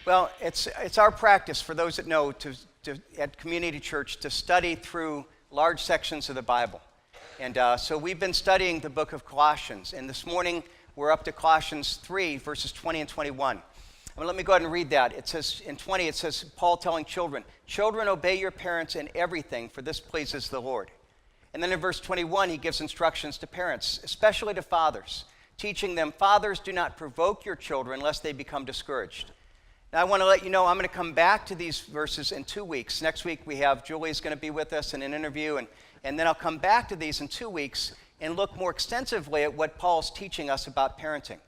Well, it's our practice, for those that know, at Community Church, to study through large sections of the Bible. And so we've been studying the book of Colossians. And this morning, we're up to Colossians 3, verses 20 and 21. Let me go ahead and read that. It says, in 20, it says, Paul telling children, "Children, obey your parents in everything, for this pleases the Lord." And then in verse 21, he gives instructions to parents, especially to fathers, teaching them, "Fathers, do not provoke your children, lest they become discouraged." Now, I want to let you know I'm going to come back to these verses in 2 weeks. Next week, we have Julie's going to be with us in an interview, and then I'll come back to these in 2 weeks and look more extensively at what Paul's teaching us about parenting.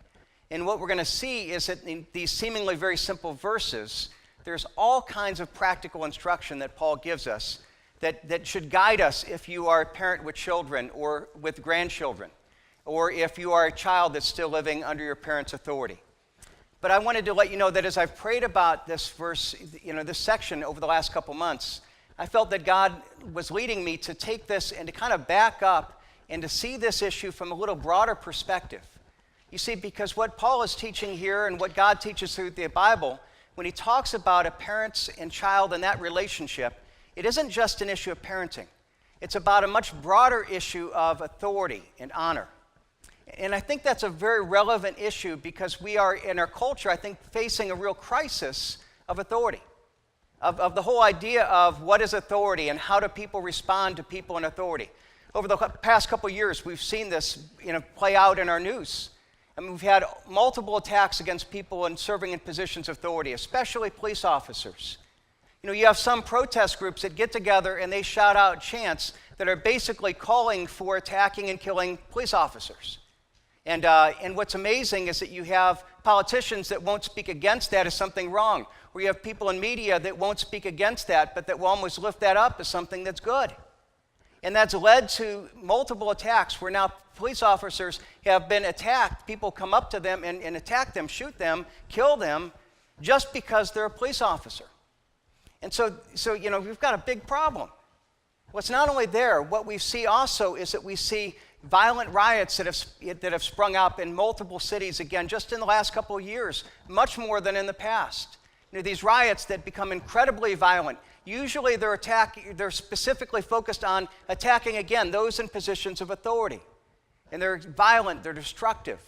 And what we're going to see is that in these seemingly very simple verses, there's all kinds of practical instruction that Paul gives us that should guide us if you are a parent with children or with grandchildren, or if you are a child that's still living under your parents' authority. But I wanted to let you know that as I've prayed about this verse, this section over the last couple months, I felt that God was leading me to take this and to kind of back up and to see this issue from a little broader perspective. You see, because what Paul is teaching here and what God teaches through the Bible, when he talks about a parent and child and that relationship, it isn't just an issue of parenting. It's about a much broader issue of authority and honor. And I think that's a very relevant issue because we are, in our culture, I think, facing a real crisis of authority, of the whole idea of what is authority and how do people respond to people in authority. Over the past couple of years, we've seen this play out in our news. I mean, we've had multiple attacks against people serving in positions of authority, especially police officers. You have some protest groups that get together and they shout out chants that are basically calling for attacking and killing police officers. And what's amazing is that you have politicians that won't speak against that as something wrong, or you have people in media that won't speak against that, but that will almost lift that up as something that's good. And that's led to multiple attacks where now police officers have been attacked. People come up to them and attack them, shoot them, kill them, just because they're a police officer. And so we've got a big problem. What's not only there, what we see also is that we see violent riots that have sprung up in multiple cities, again, just in the last couple of years, much more than in the past. These riots that become incredibly violent, usually they're specifically focused on attacking, again, those in positions of authority. And they're violent, they're destructive.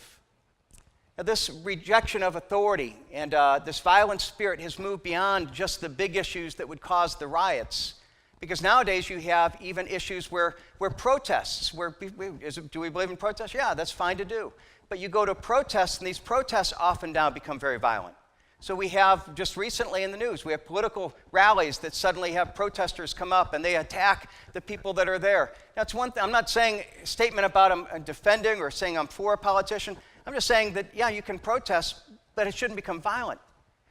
Now, this rejection of authority and this violent spirit has moved beyond just the big issues that would cause the riots. Because nowadays you have even issues where protests, do we believe in protests? Yeah, that's fine to do. But you go to protests, and these protests often now become very violent. So we have, just recently in the news, we have political rallies that suddenly have protesters come up and they attack the people that are there. That's one thing. I'm not saying a statement about I'm defending or saying I'm for a politician. I'm just saying that, yeah, you can protest, but it shouldn't become violent.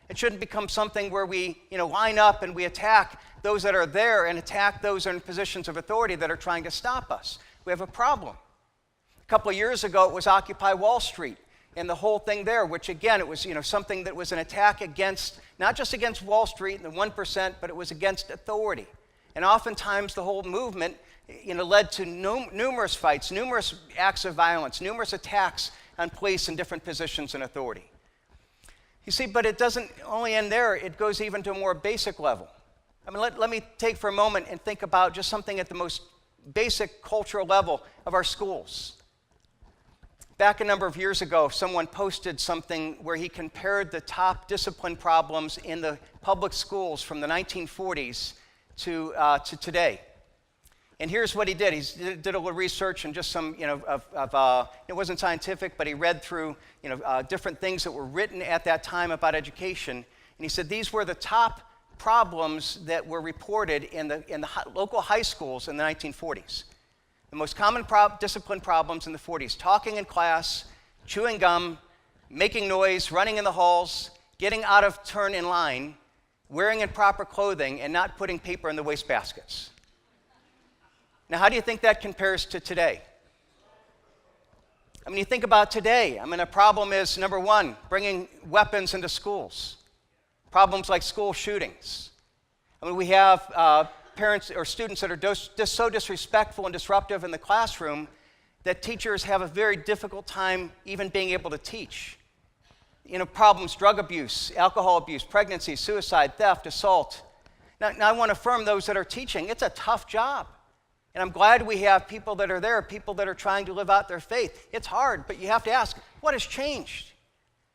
It shouldn't become something where we, line up and we attack those that are there and attack those in positions of authority that are trying to stop us. We have a problem. A couple of years ago, it was Occupy Wall Street and the whole thing there, which again, it was, something that was an attack against, not just against Wall Street and the 1%, but it was against authority. And oftentimes the whole movement, led to numerous fights, numerous acts of violence, numerous attacks on police in different positions in authority. You see, but it doesn't only end there, it goes even to a more basic level. Let me take for a moment and think about just something at the most basic cultural level of our schools. Back a number of years ago, someone posted something where he compared the top discipline problems in the public schools from the 1940s to today. And here's what he did. He did a little research and just some, it wasn't scientific, but he read through, different things that were written at that time about education. And he said these were the top problems that were reported in the local high schools in the 1940s. The most common discipline problems in the 40s: talking in class, chewing gum, making noise, running in the halls, getting out of turn in line, wearing improper clothing, and not putting paper in the wastebaskets. Now, how do you think that compares to today? You think about today. A problem is, number one, bringing weapons into schools. Problems like school shootings. We have parents or students that are just so disrespectful and disruptive in the classroom that teachers have a very difficult time even being able to teach. problems, drug abuse, alcohol abuse, pregnancy, suicide, theft, assault. Now I want to affirm those that are teaching. It's a tough job. And I'm glad we have people that are there, people that are trying to live out their faith. It's hard, but you have to ask, what has changed?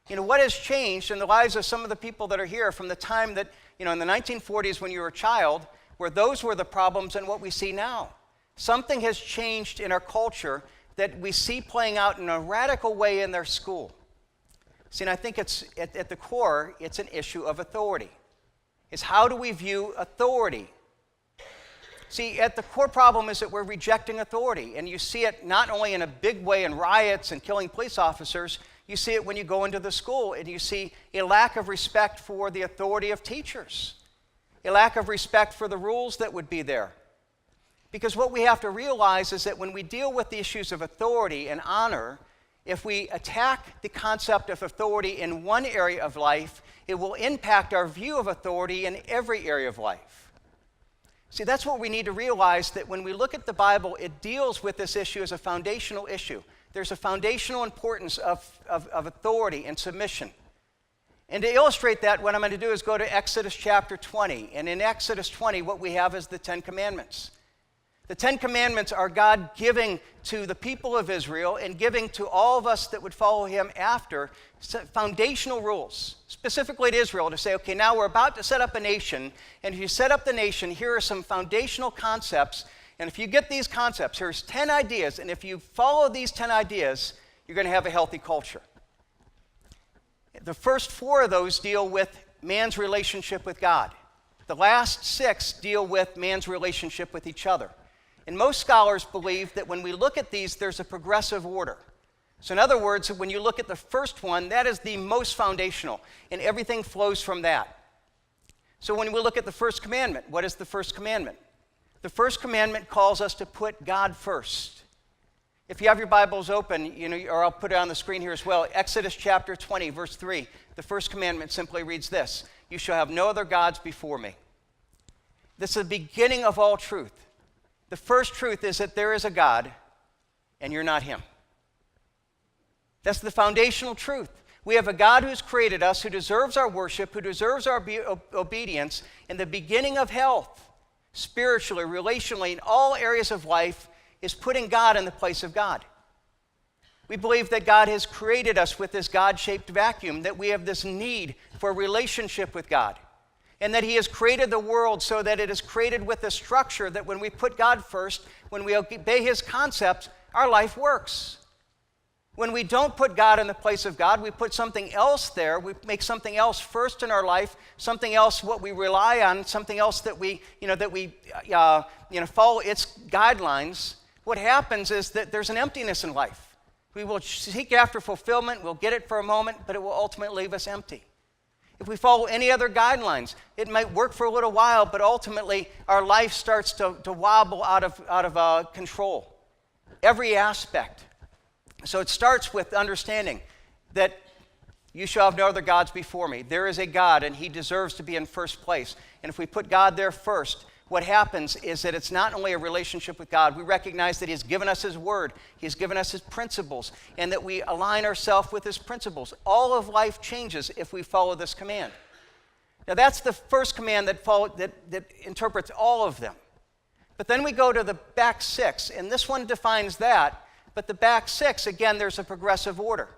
What has changed in the lives of some of the people that are here from the time that, in the 1940s when you were a child, where those were the problems and what we see now? Something has changed in our culture that we see playing out in a radical way in their school. See, and I think it's at the core, it's an issue of authority. It's how do we view authority? See, at the core problem is that we're rejecting authority, and you see it not only in a big way in riots and killing police officers, you see it when you go into the school, and you see a lack of respect for the authority of teachers, a lack of respect for the rules that would be there. Because what we have to realize is that when we deal with the issues of authority and honor, if we attack the concept of authority in one area of life, it will impact our view of authority in every area of life. See, that's what we need to realize, that when we look at the Bible, it deals with this issue as a foundational issue. There's a foundational importance of authority and submission. And to illustrate that, what I'm going to do is go to Exodus chapter 20. And in Exodus 20, what we have is the Ten Commandments. The Ten Commandments are God giving to the people of Israel and giving to all of us that would follow him after foundational rules, specifically to Israel, to say, okay, now we're about to set up a nation, and if you set up the nation, here are some foundational concepts, and if you get these concepts, here's 10 ideas, and if you follow these 10 ideas, you're going to have a healthy culture. The first 4 of those deal with man's relationship with God. The last 6 deal with man's relationship with each other. And most scholars believe that when we look at these, there's a progressive order. So in other words, when you look at the first one, that is the most foundational, and everything flows from that. So when we look at the first commandment, what is the first commandment? The first commandment calls us to put God first. If you have your Bibles open, or I'll put it on the screen here as well, Exodus chapter 20, verse 3, the first commandment simply reads this: "You shall have no other gods before me." This is the beginning of all truth. The first truth is that there is a God, and you're not him. That's the foundational truth. We have a God who's created us, who deserves our worship, who deserves our obedience. And the beginning of health, spiritually, relationally, in all areas of life, is putting God in the place of God. We believe that God has created us with this God-shaped vacuum, that we have this need for a relationship with God, and that he has created the world so that it is created with a structure that when we put God first, when we obey his concepts, our life works. When we don't put God in the place of God, we put something else there. We make something else first in our life, something else what we rely on, something else that we follow its guidelines. What happens is that there's an emptiness in life. We will seek after fulfillment, we'll get it for a moment, but it will ultimately leave us empty. If we follow any other guidelines, it might work for a little while, but ultimately our life starts to wobble out of control. Every aspect. So it starts with understanding that you shall have no other gods before me. There is a God, and he deserves to be in first place. And if we put God there first, what happens is that it's not only a relationship with God, we recognize that he's given us his word, he's given us his principles, and that we align ourselves with his principles. All of life changes if we follow this command. Now that's the first command that interprets all of them. But then we go to the back 6, and this one defines that, but the back 6, again, there's a progressive order.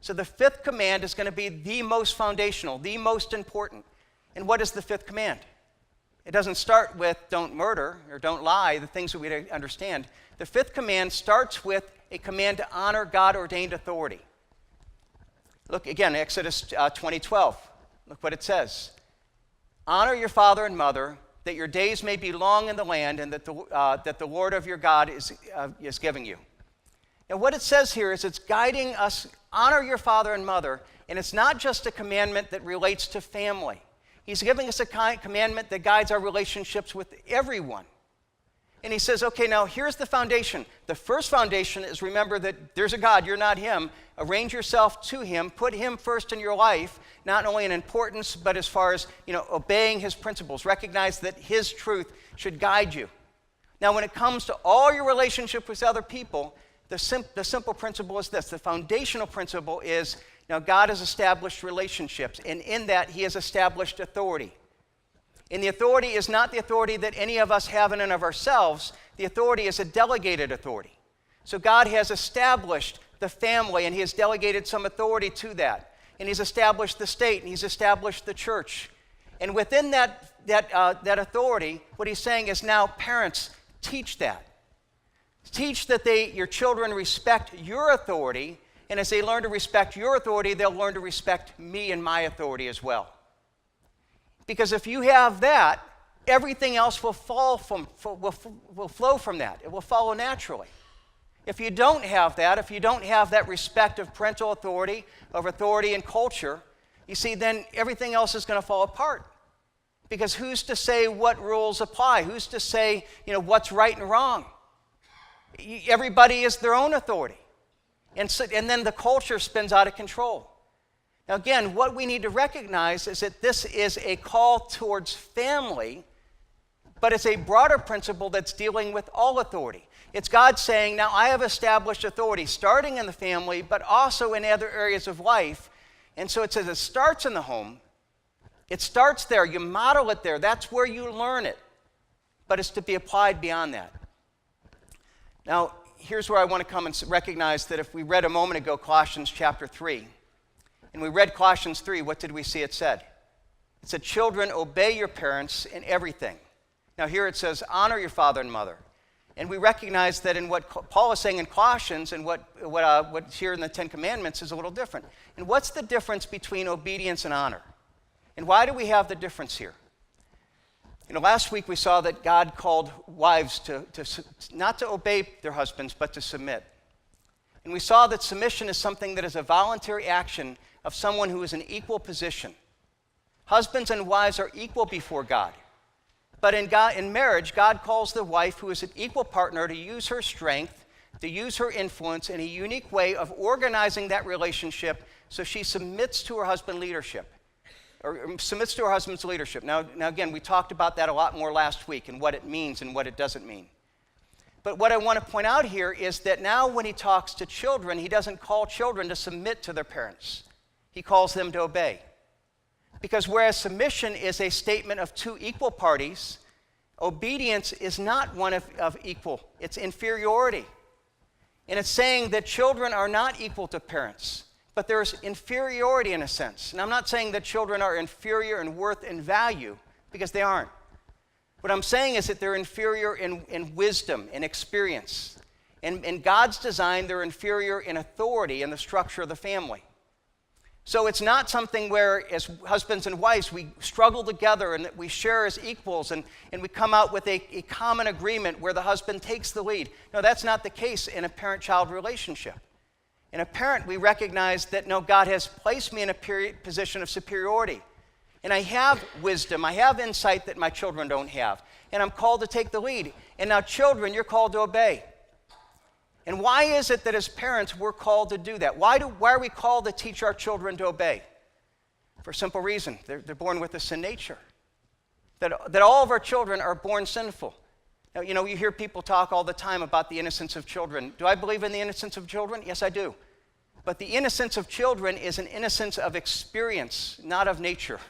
So the 5th command is going to be the most foundational, the most important. And what is the 5th command? It doesn't start with don't murder or don't lie, the things that we understand. The 5th command starts with a command to honor God-ordained authority. Look again, Exodus 20:12. Look what it says. Honor your father and mother, that your days may be long in the land, and that the Lord of your God is giving you. Now what it says here is it's guiding us, honor your father and mother, and it's not just a commandment that relates to family. He's giving us a commandment that guides our relationships with everyone. And he says, okay, now here's the foundation. The first foundation is remember that there's a God, you're not him. Arrange yourself to him. Put him first in your life, not only in importance, but as far as obeying his principles. Recognize that his truth should guide you. Now when it comes to all your relationship with other people, the simple principle is this. The foundational principle is Now, God has established relationships, and in that, he has established authority. And the authority is not the authority that any of us have in and of ourselves. The authority is a delegated authority. So God has established the family, and he has delegated some authority to that. And he's established the state, and he's established the church. And within that authority, what he's saying is now, parents, teach that. Teach that your children respect your authority, and as they learn to respect your authority, they'll learn to respect me and my authority as well. Because if you have that, everything else will flow from that. It will follow naturally. If you don't have that respect of parental authority, of authority and culture, you see, then everything else is going to fall apart. Because who's to say what rules apply? Who's to say, what's right and wrong? Everybody is their own authority. And then the culture spins out of control. Now again, what we need to recognize is that this is a call towards family, but it's a broader principle that's dealing with all authority. It's God saying, now I have established authority, starting in the family, but also in other areas of life. And so it says it starts in the home. It starts there. You model it there. That's where you learn it. But it's to be applied beyond that. Now, here's where I want to come and recognize that if we read a moment ago Colossians chapter 3, and we read Colossians 3, what did we see it said? It said, children, obey your parents in everything. Now here it says, honor your father and mother. And we recognize that in what Paul is saying in Colossians and what's here in the Ten Commandments is a little different. And what's the difference between obedience and honor? And why do we have the difference here? Last week we saw that God called wives to not to obey their husbands, but to submit. And we saw that submission is something that is a voluntary action of someone who is in equal position. Husbands and wives are equal before God. But in marriage, God calls the wife, who is an equal partner, to use her strength, to use her influence in a unique way of organizing that relationship so she submits to her husband's leadership. Now again, we talked about that a lot more last week and what it means and what it doesn't mean. But what I want to point out here is that now when he talks to children, he doesn't call children to submit to their parents. He calls them to obey. Because whereas submission is a statement of two equal parties, obedience is not one of equal. It's inferiority. And it's saying that children are not equal to parents, but there's inferiority in a sense. And I'm not saying that children are inferior in worth and value, because they aren't. What I'm saying is that they're inferior in wisdom and experience. And in God's design, they're inferior in authority in the structure of the family. So it's not something where, as husbands and wives, we struggle together and that we share as equals and we come out with a common agreement where the husband takes the lead. No, that's not the case in a parent-child relationship. In a parent, we recognize that, no, God has placed me in a position of superiority. And I have wisdom, I have insight that my children don't have. And I'm called to take the lead. And now children, you're called to obey. And why is it that as parents we're called to do that? Why are we called to teach our children to obey? For a simple reason. They're born with a sin nature. That all of our children are born sinful. Now, you hear people talk all the time about the innocence of children. Do I believe in the innocence of children? Yes, I do. But the innocence of children is an innocence of experience, not of nature.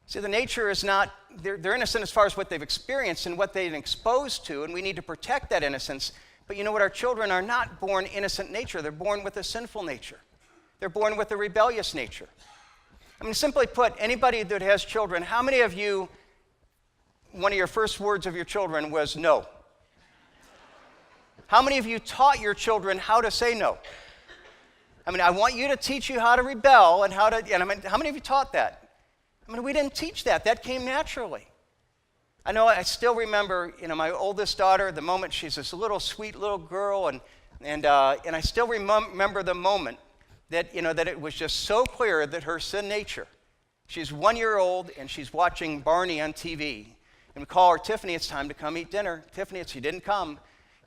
See, the nature is not, they're innocent as far as what they've experienced and what they've been exposed to, and we need to protect that innocence. But you know what? Our children are not born innocent nature. They're born with a sinful nature. They're born with a rebellious nature. I mean, simply put, anybody that has children, how many of you, one of your first words of your children was no? How many of you taught your children how to say no? I mean, I want you to teach you how to rebel and how many of you taught that? I mean, we didn't teach that. That came naturally. I still remember, my oldest daughter, the moment she's this little sweet little girl, and I still remember the moment that, that it was just so clear that her sin nature. She's 1 year old and she's watching Barney on TV, and we call her, Tiffany, it's time to come eat dinner. Tiffany, she didn't come,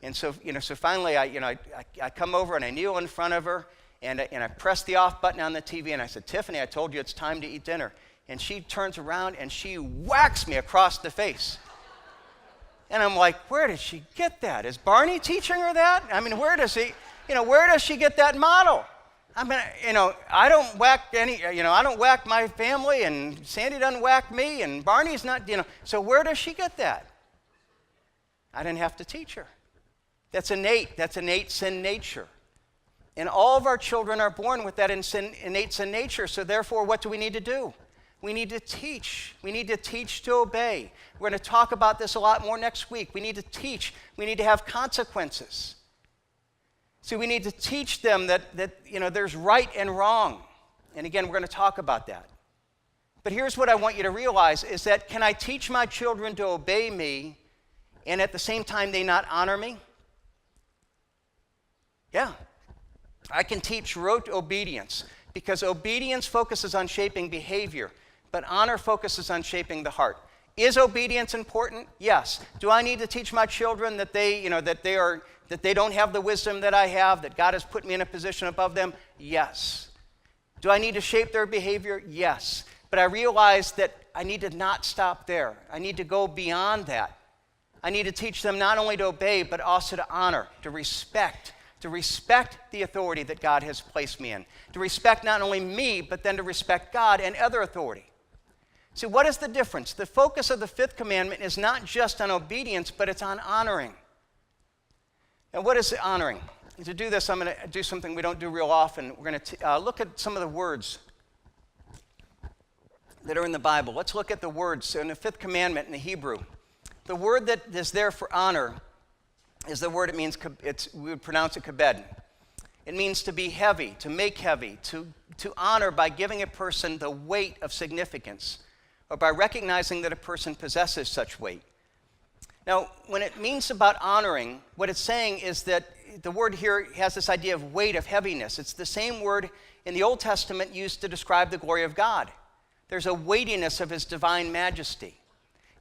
and so finally I come over and I kneel in front of her and I press the off button on the TV and I said, Tiffany, I told you it's time to eat dinner. And she turns around and she whacks me across the face. And I'm like, where did she get that? Is Barney teaching her that? I mean, where does she get that model? I mean, I don't whack I don't whack my family, and Sandy doesn't whack me, and Barney's not, So where does she get that? I didn't have to teach her. That's innate. That's innate sin nature. And all of our children are born with that innate sin nature. So therefore, what do we need to do? We need to teach. We need to teach to obey. We're going to talk about this a lot more next week. We need to teach. We need to have consequences. See, we need to teach them that there's right and wrong. And again, we're going to talk about that. But here's what I want you to realize is that can I teach my children to obey me and at the same time they not honor me? Yeah. I can teach rote obedience because obedience focuses on shaping behavior, but honor focuses on shaping the heart. Is obedience important? Yes. Do I need to teach my children that they don't have the wisdom that I have, that God has put me in a position above them? Yes. Do I need to shape their behavior? Yes. But I realize that I need to not stop there. I need to go beyond that. I need to teach them not only to obey, but also to honor, to respect the authority that God has placed me in, to respect not only me, but then to respect God and other authority. See, what is the difference? The focus of the fifth commandment is not just on obedience, but it's on honoring. And what is honoring? And to do this, I'm going to do something we don't do real often. We're going to look at some of the words that are in the Bible. Let's look at the words in the fifth commandment in the Hebrew. The word that is there for honor is the word, we would pronounce it kabed. It means to be heavy, to make heavy, to honor by giving a person the weight of significance, or by recognizing that a person possesses such weight. Now, when it means about honoring, what it's saying is that the word here has this idea of weight, of heaviness. It's the same word in the Old Testament used to describe the glory of God. There's a weightiness of his divine majesty.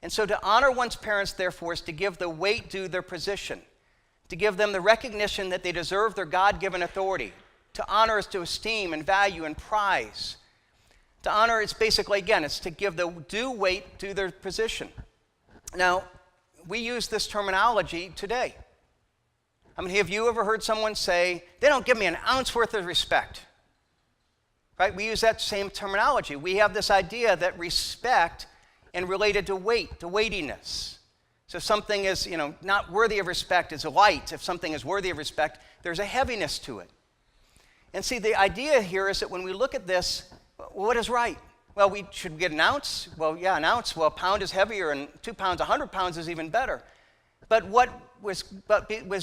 And so to honor one's parents, therefore, is to give the weight due their position, to give them the recognition that they deserve their God-given authority. To honor is to esteem and value and prize. To honor is basically, again, it's to give the due weight to their position. Now, we use this terminology today. I mean, have you ever heard someone say, they don't give me an ounce worth of respect? Right? We use that same terminology. We have this idea that respect and related to weight, to weightiness. So if something is, not worthy of respect is light. If something is worthy of respect, there's a heaviness to it. And see, the idea here is that when we look at this, what is right? Well, should we get an ounce? Well, yeah, an ounce. Well, a pound is heavier, and 2 pounds, 100 pounds is even better. But what was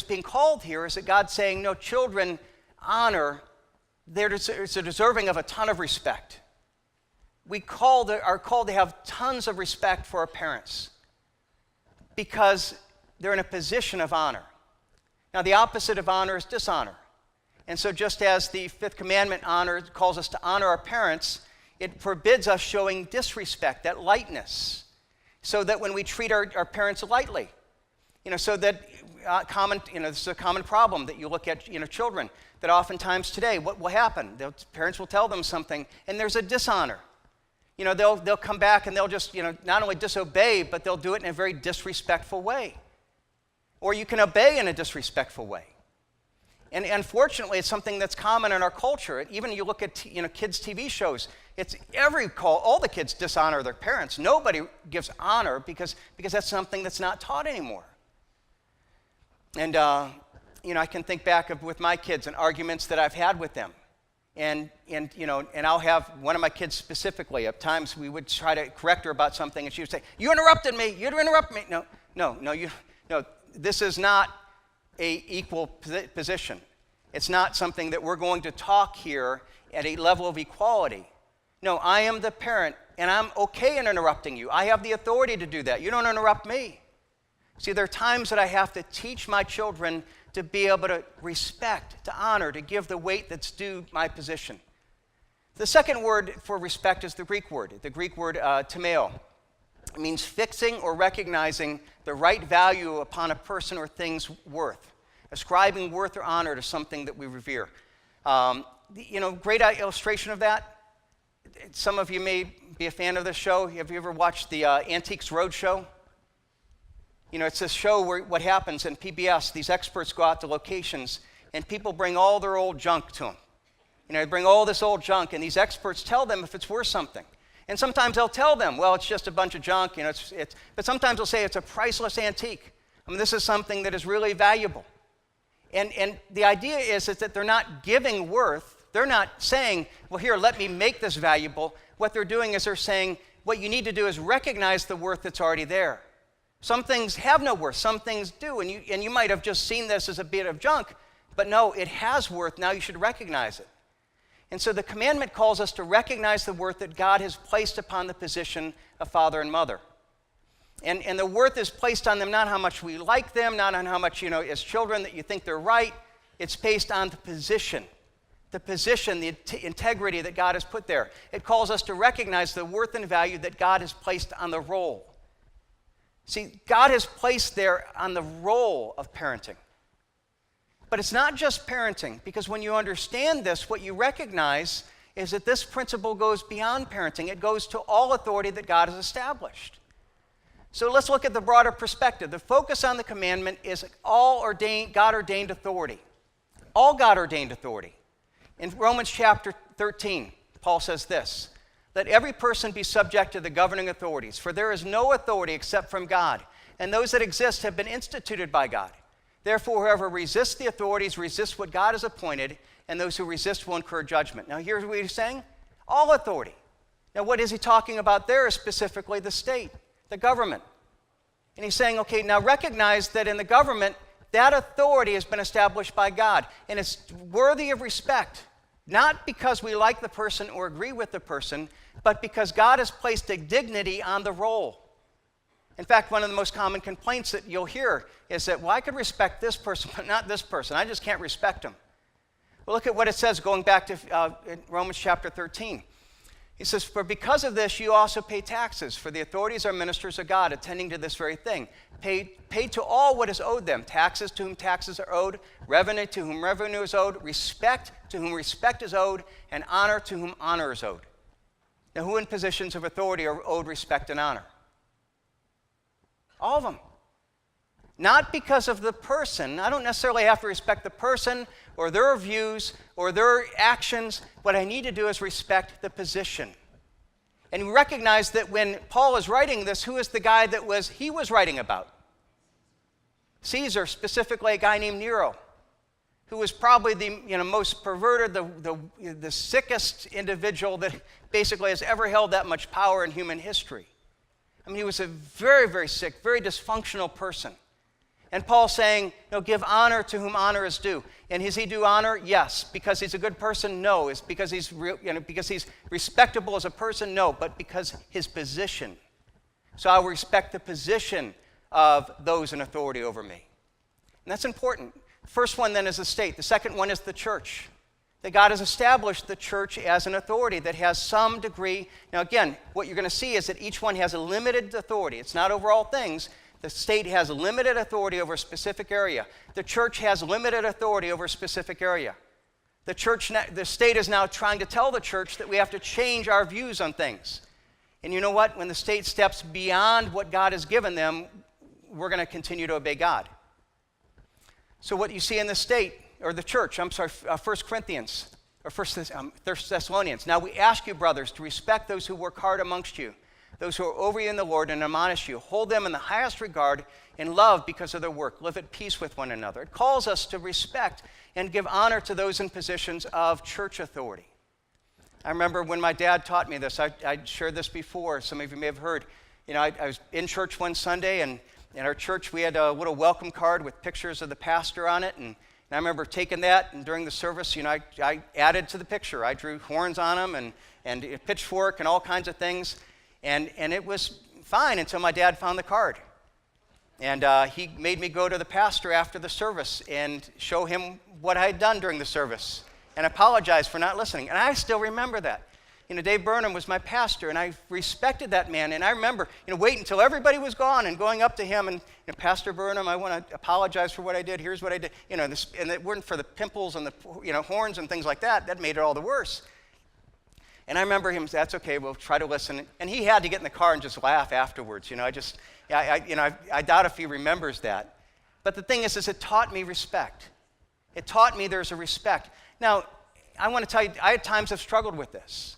being called here is that God's saying, no, children honor, they're deserving of a ton of respect. We are called to have tons of respect for our parents because they're in a position of honor. Now, the opposite of honor is dishonor. And so just as the fifth commandment calls us to honor our parents, it forbids us showing disrespect, that lightness, so that when we treat our parents lightly, so that this is a common problem that you look at, children, that oftentimes today, what will happen? Parents will tell them something, and there's a dishonor. They'll come back and they'll just, not only disobey, but they'll do it in a very disrespectful way. Or you can obey in a disrespectful way. And unfortunately, it's something that's common in our culture. Even you look at kids' TV shows, it's all the kids dishonor their parents. Nobody gives honor because that's something that's not taught anymore. And I can think back with my kids and arguments that I've had with them. And I'll have one of my kids specifically. At times we would try to correct her about something, and she would say, "You interrupted me. You interrupted me." No. This is not a equal position. It's not something that we're going to talk here at a level of equality. No, I am the parent, and I'm okay in interrupting you. I have the authority to do that. You don't interrupt me. See, there are times that I have to teach my children to be able to respect, to honor, to give the weight that's due my position. The second word for respect is the Greek word timeo. It means fixing or recognizing the right value upon a person or thing's worth, ascribing worth or honor to something that we revere. Great illustration of that. Some of you may be a fan of this show. Have you ever watched the Antiques Roadshow? It's a show where what happens in PBS, these experts go out to locations and people bring all their old junk to them. They bring all this old junk, and these experts tell them if it's worth something. And sometimes they'll tell them, well, it's just a bunch of junk, but sometimes they'll say it's a priceless antique. This is something that is really valuable. And the idea is that they're not giving worth. They're not saying, well, here, let me make this valuable. What they're doing is they're saying, what you need to do is recognize the worth that's already there. Some things have no worth, some things do, and you might have just seen this as a bit of junk, but no, it has worth. Now you should recognize it. And so the commandment calls us to recognize the worth that God has placed upon the position of father and mother. And the worth is placed on them not how much we like them, not on how much, as children that you think they're right. It's based on the position, the integrity that God has put there. It calls us to recognize the worth and value that God has placed on the role. See, God has placed there on the role of parenting. But it's not just parenting, because when you understand this, what you recognize is that this principle goes beyond parenting. It goes to all authority that God has established. So let's look at the broader perspective. The focus on the commandment is all God-ordained authority. All God-ordained authority. In Romans chapter 13, Paul says this, "Let every person be subject to the governing authorities, for there is no authority except from God, and those that exist have been instituted by God. Therefore, whoever resists the authorities resists what God has appointed, and those who resist will incur judgment." Now, here's what he's saying. All authority. Now, what is he talking about there is specifically the state, the government. And he's saying, okay, now recognize that in the government, that authority has been established by God, and it's worthy of respect, not because we like the person or agree with the person, but because God has placed a dignity on the role. In fact, one of the most common complaints that you'll hear is that, well, I could respect this person, but not this person. I just can't respect him. Well, look at what it says going back to Romans chapter 13. He says, "For because of this you also pay taxes, for the authorities are ministers of God, attending to this very thing. Pay to all what is owed them, taxes to whom taxes are owed, revenue to whom revenue is owed, respect to whom respect is owed, and honor to whom honor is owed." Now, who in positions of authority are owed respect and honor? All of them. Not because of the person. I don't necessarily have to respect the person or their views or their actions. What I need to do is respect the position. And recognize that when Paul is writing this, who is the guy that he was writing about? Caesar, specifically a guy named Nero, who was probably the most perverted, the sickest individual that basically has ever held that much power in human history. He was a very, very sick, very dysfunctional person. And Paul's saying, give honor to whom honor is due. And is he due honor? Yes. Because he's a good person? No. Is because he's because he's respectable as a person? No. But because his position. So I will respect the position of those in authority over me. And that's important. The first one then is the state. The second one is the church. That God has established the church as an authority that has some degree. Now again, what you're going to see is that each one has a limited authority. It's not over all things. The state has limited authority over a specific area. The church has limited authority over a specific area. The state is now trying to tell the church that we have to change our views on things. And you know what? When the state steps beyond what God has given them, we're going to continue to obey God. So what you see in the state, or the church, 1 Corinthians, or 1 Thessalonians. "Now we ask you, brothers, to respect those who work hard amongst you, those who are over you in the Lord, and admonish you. Hold them in the highest regard in love because of their work. Live at peace with one another." It calls us to respect and give honor to those in positions of church authority. I remember when my dad taught me this. I shared this before. Some of you may have heard. I was in church one Sunday, and in our church we had a little welcome card with pictures of the pastor on it, and I remember taking that, and during the service, I added to the picture. I drew horns on them and a pitchfork and all kinds of things. And it was fine until my dad found the card. And he made me go to the pastor after the service and show him what I had done during the service and apologize for not listening. And I still remember that. Dave Burnham was my pastor, and I respected that man. And I remember, waiting until everybody was gone and going up to him and, "Pastor Burnham, I want to apologize for what I did. Here's what I did." And it weren't for the pimples and the horns and things like that. That made it all the worse. And I remember him, "That's okay, we'll try to listen." And he had to get in the car and just laugh afterwards. I doubt if he remembers that. But the thing is it taught me respect. It taught me there's a respect. Now, I want to tell you, I at times have struggled with this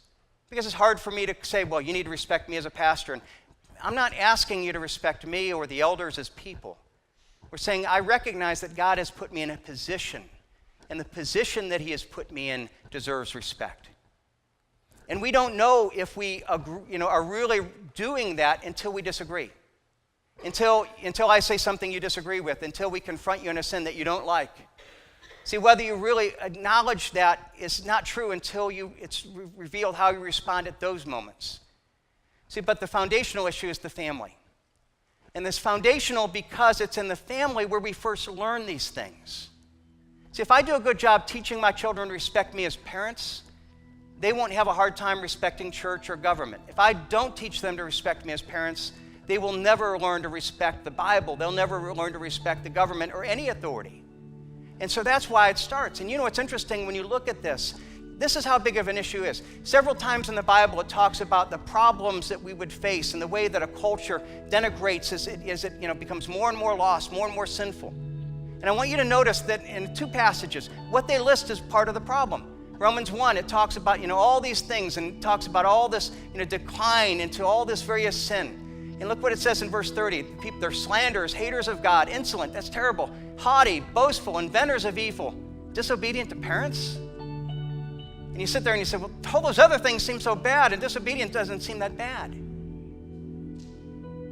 because it's hard for me to say, well, you need to respect me as a pastor. And I'm not asking you to respect me or the elders as people. We're saying I recognize that God has put me in a position, and the position that he has put me in deserves respect. And we don't know if we are really doing that until we disagree. Until I say something you disagree with, until we confront you in a sin that you don't like. See, whether you really acknowledge that is not true until it's revealed how you respond at those moments. See, but the foundational issue is the family. And this foundational because it's in the family where we first learn these things. See, if I do a good job teaching my children to respect me as parents, they won't have a hard time respecting church or government. If I don't teach them to respect me as parents, they will never learn to respect the Bible. They'll never learn to respect the government or any authority. And so that's why it starts. And you know what's interesting when you look at this? This is how big of an issue it is. Several times in the Bible it talks about the problems that we would face and the way that a culture denigrates as it becomes more and more lost, more and more sinful. And I want you to notice that in 2 passages, what they list is part of the problem. Romans 1, it talks about all these things and talks about all this decline into all this various sin. And look what it says in verse 30. People, they're slanderers, haters of God, insolent, that's terrible, haughty, boastful, inventors of evil, disobedient to parents. And you sit there and you say, well, all those other things seem so bad, and disobedience doesn't seem that bad.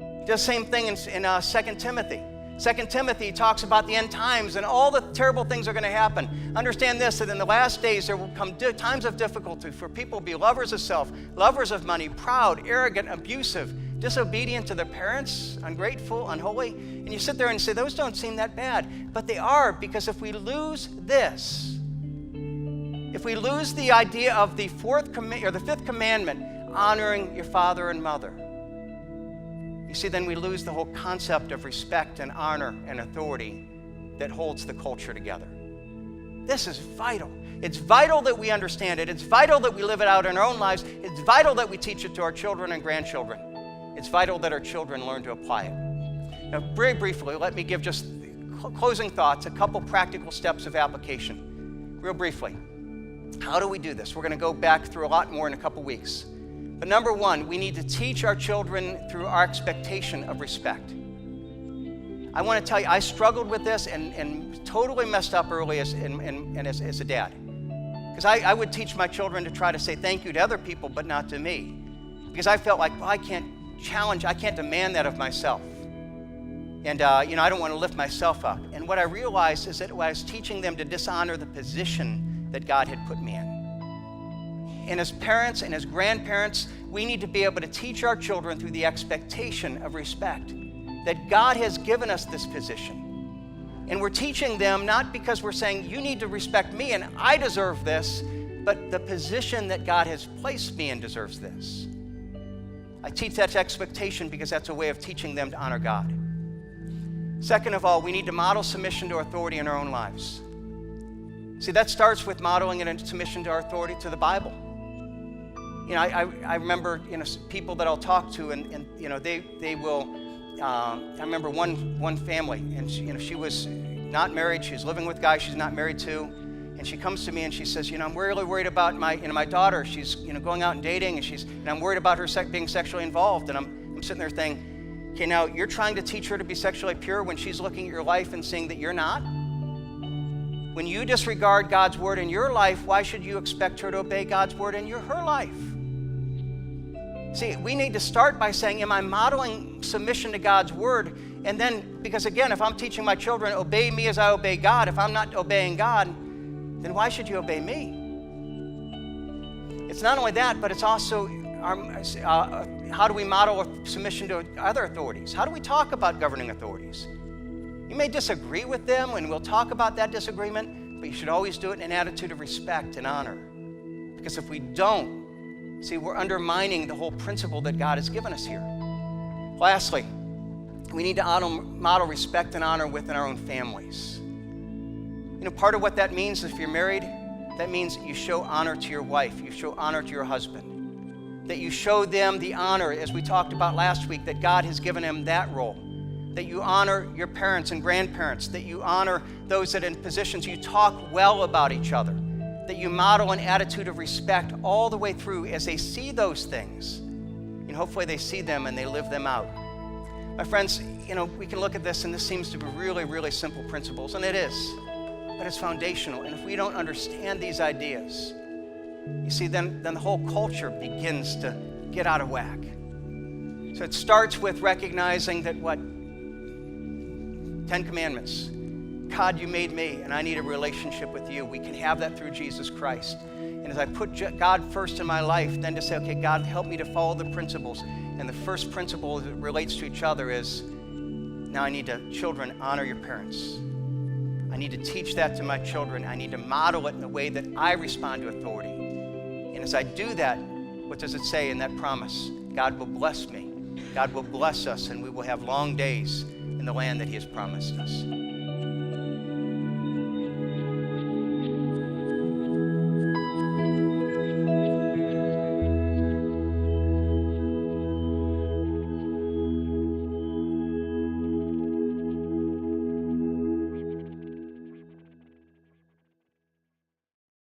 It does the same thing in 2 Timothy. 2 Timothy talks about the end times and all the terrible things are going to happen. Understand this, that in the last days there will come times of difficulty for people to be lovers of self, lovers of money, proud, arrogant, abusive, disobedient to their parents, ungrateful, unholy. And you sit there and say, those don't seem that bad. But they are, because if we lose this, if we lose the idea of the 5th commandment, honoring your father and mother, you see, then we lose the whole concept of respect and honor and authority that holds the culture together. This is vital. It's vital that we understand it. It's vital that we live it out in our own lives. It's vital that we teach it to our children and grandchildren. It's vital that our children learn to apply it. Now, very briefly, let me give just closing thoughts, a couple practical steps of application. Real briefly, how do we do this? We're going to go back through a lot more in a couple weeks. But number 1, we need to teach our children through our expectation of respect. I want to tell you, I struggled with this and totally messed up early as a dad. Because I would teach my children to try to say thank you to other people, but not to me. Because I felt like, well, I can't demand that of myself. And, I don't want to lift myself up. And what I realized is that I was teaching them to dishonor the position that God had put me in. And as parents and as grandparents, we need to be able to teach our children through the expectation of respect, that God has given us this position. And we're teaching them not because we're saying, you need to respect me and I deserve this, but the position that God has placed me in deserves this. I teach that expectation because that's a way of teaching them to honor God. Second of all, we need to model submission to authority in our own lives. See, that starts with modeling it in submission to our authority to the Bible. I remember, people that I'll talk to, and they will. I remember one family, and she was not married. She was living with guys she's not married to, and she comes to me and she says, I'm really worried about my daughter. She's going out and dating, and I'm worried about her being sexually involved. And I'm sitting there thinking, okay, now you're trying to teach her to be sexually pure when she's looking at your life and seeing that you're not. When you disregard God's word in your life, why should you expect her to obey God's word in her life? See, we need to start by saying, am I modeling submission to God's word? And then, because again, if I'm teaching my children, obey me as I obey God, if I'm not obeying God, then why should you obey me? It's not only that, but it's also how do we model submission to other authorities? How do we talk about governing authorities? You may disagree with them, and we'll talk about that disagreement, but you should always do it in an attitude of respect and honor. Because if we don't, see, we're undermining the whole principle that God has given us here. Lastly, we need to model respect and honor within our own families. Part of what that means, if you're married, that means you show honor to your wife, you show honor to your husband, that you show them the honor, as we talked about last week, that God has given them that role, that you honor your parents and grandparents, that you honor those that are in positions, you talk well about each other, that you model an attitude of respect all the way through as they see those things. And hopefully they see them and they live them out. My friends, we can look at this and this seems to be really, really simple principles, and it is, but it's foundational. And if we don't understand these ideas, you see, then the whole culture begins to get out of whack. So it starts with recognizing that 10 commandments. God, you made me, and I need a relationship with you. We can have that through Jesus Christ. And as I put God first in my life, then to say, okay, God, help me to follow the principles. And the first principle that relates to each other is, now I need to, children, honor your parents. I need to teach that to my children. I need to model it in the way that I respond to authority. And as I do that, what does it say in that promise? God will bless me. God will bless us, and we will have long days in the land that he has promised us.